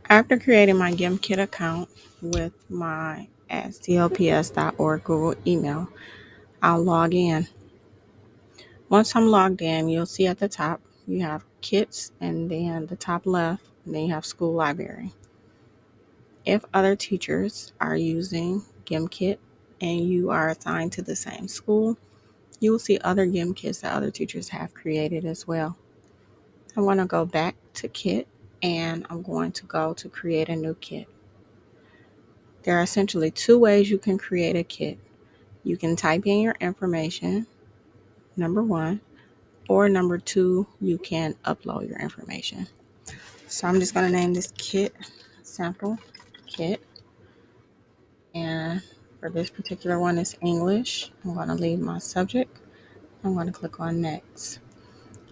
After creating my GimKit account with my @clps.org Google email, I'll log in. Once I'm logged in, you'll see at the top you have kits, and then the top left, and then you have school library. If other teachers are using GimKit and you are assigned to the same school, you will see other GimKits that other teachers have created as well. I want to go back to Kit, and I'm going to go to create a new kit. There are essentially two ways you can create a kit. You can type in your information, number one, or number two, you can upload your information. So I'm just going to name this kit sample kit. And for this particular one, it's English. I'm going to leave my subject. I'm going to click on next.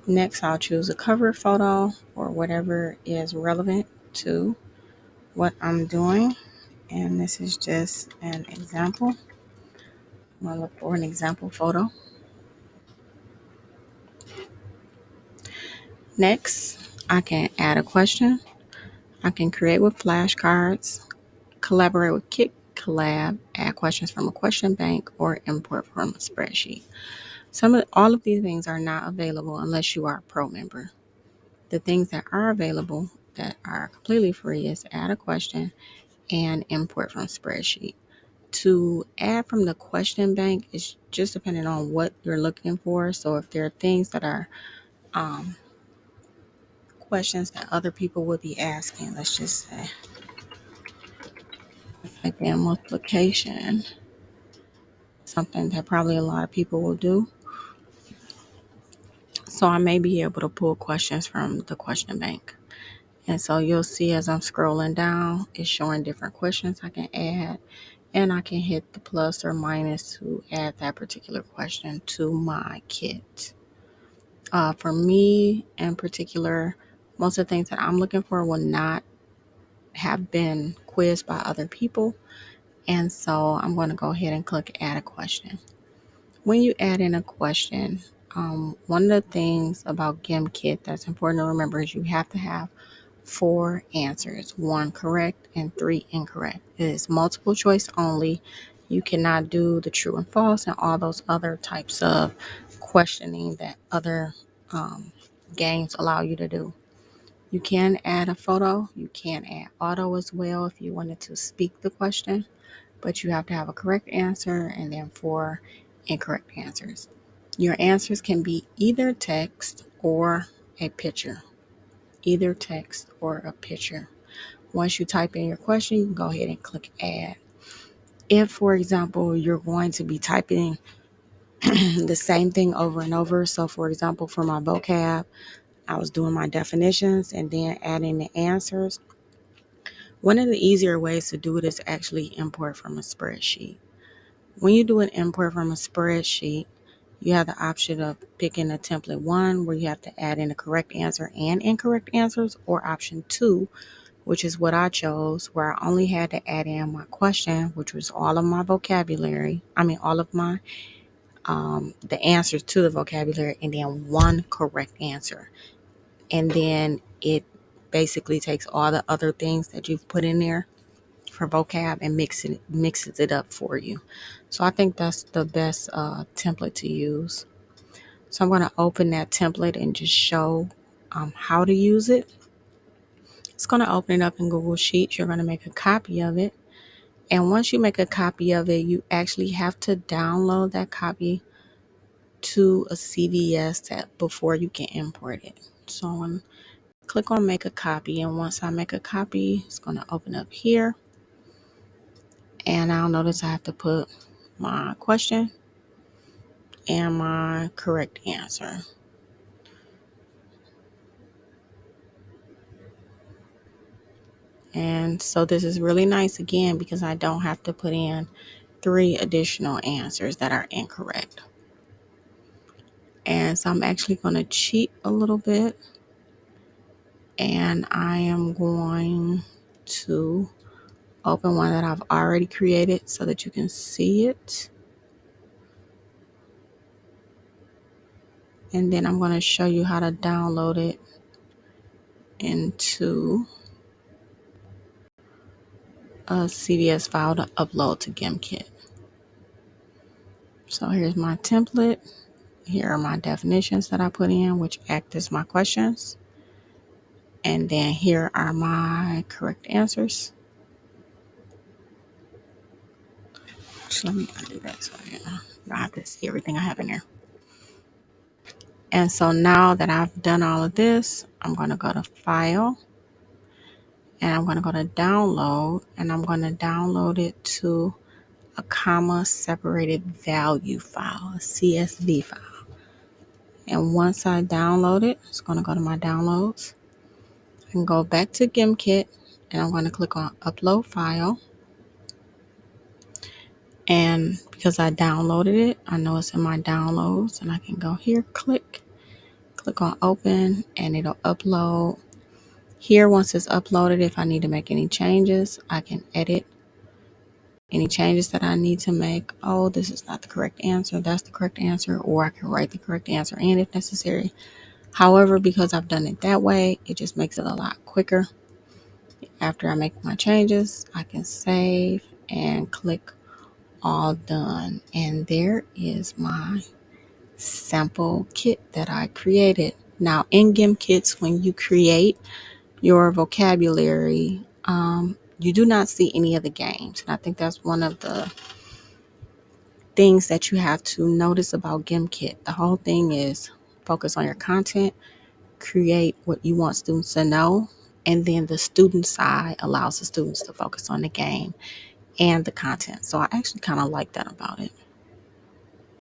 Next, I'll choose a cover photo or whatever is relevant to what I'm doing. And this is just an example. I'm going to look for an example photo. Next, I can add a question. I can create with flashcards, collaborate with Kit Collab, add questions from a question bank, or import from a spreadsheet. All of these things are not available unless you are a pro member. The things that are available that are completely free is add a question and import from spreadsheet. To add from the question bank is just depending on what you're looking for. So if there are things that are questions that other people would be asking, let's just say, again, multiplication, something that probably a lot of people will do. So I may be able to pull questions from the question bank. And so you'll see as I'm scrolling down, it's showing different questions I can add, and I can hit the plus or minus to add that particular question to my kit. For me in particular, most of the things that I'm looking for will not have been quizzed by other people. And so I'm going to go ahead and click add a question. When you add in a question, one of the things about GimKit that's important to remember is you have to have 4 answers, 1 correct and 3 incorrect. It is multiple choice only. You cannot do the true and false and all those other types of questioning that other games allow you to do. You can add a photo. You can add auto as well if you wanted to speak the question, but you have to have a correct answer and then 4 incorrect answers. Your answers can be either text or a picture. Either text or a picture. Once you type in your question, you can go ahead and click add. If, for example, you're going to be typing the same thing over and over, so for example, for my vocab, I was doing my definitions and then adding the answers. One of the easier ways to do it is actually import from a spreadsheet. When you do an import from a spreadsheet, you have the option of picking a template 1 where you have to add in the correct answer and incorrect answers, or option 2, which is what I chose, where I only had to add in my question, which was all of my vocabulary. All of my the answers to the vocabulary, and then 1 correct answer. And then it basically takes all the other things that you've put in there for vocab and mixes it up for you. So I think that's the best template to use. So I'm going to open that template and just show how to use it. It's going to open it up in Google Sheets. You're going to make a copy of it. And once you make a copy of it, you actually have to download that copy to a CVS before you can import it. So I'm going to click on make a copy. And once I make a copy, it's going to open up here. And I'll notice I have to put my question and my correct answer. And so this is really nice again because I don't have to put in 3 additional answers that are incorrect. And so I'm actually going to cheat a little bit. And I am going to open one that I've already created so that you can see it. And then I'm going to show you how to download it into a CVS file to upload to GimKit. So here's my template. Here are my definitions that I put in, which act as my questions. And then here are my correct answers. So let me undo that so you don't have to see everything I have in there. And so now that I've done all of this, I'm going to go to File, and I'm going to go to Download, and I'm going to download it to a comma separated value file, a CSV file. And once I download it, it's going to go to my downloads. I can go back to GimKit, and I'm going to click on Upload File. And because I downloaded it, I know it's in my downloads, and I can go here, click on Open, and it'll upload. Here, once it's uploaded, if I need to make any changes, I can edit any changes that I need to make. Oh, this is not the correct answer. That's the correct answer. Or I can write the correct answer in if necessary. However, because I've done it that way, it just makes it a lot quicker. After I make my changes, I can save and click all done. And there is my sample kit that I created. Now, in GimKits, when you create your vocabulary, you do not see any of the games. And I think that's one of the things that you have to notice about GimKit. The whole thing is focus on your content, create what you want students to know, and then the student side allows the students to focus on the game and the content. So I actually kind of like that about it.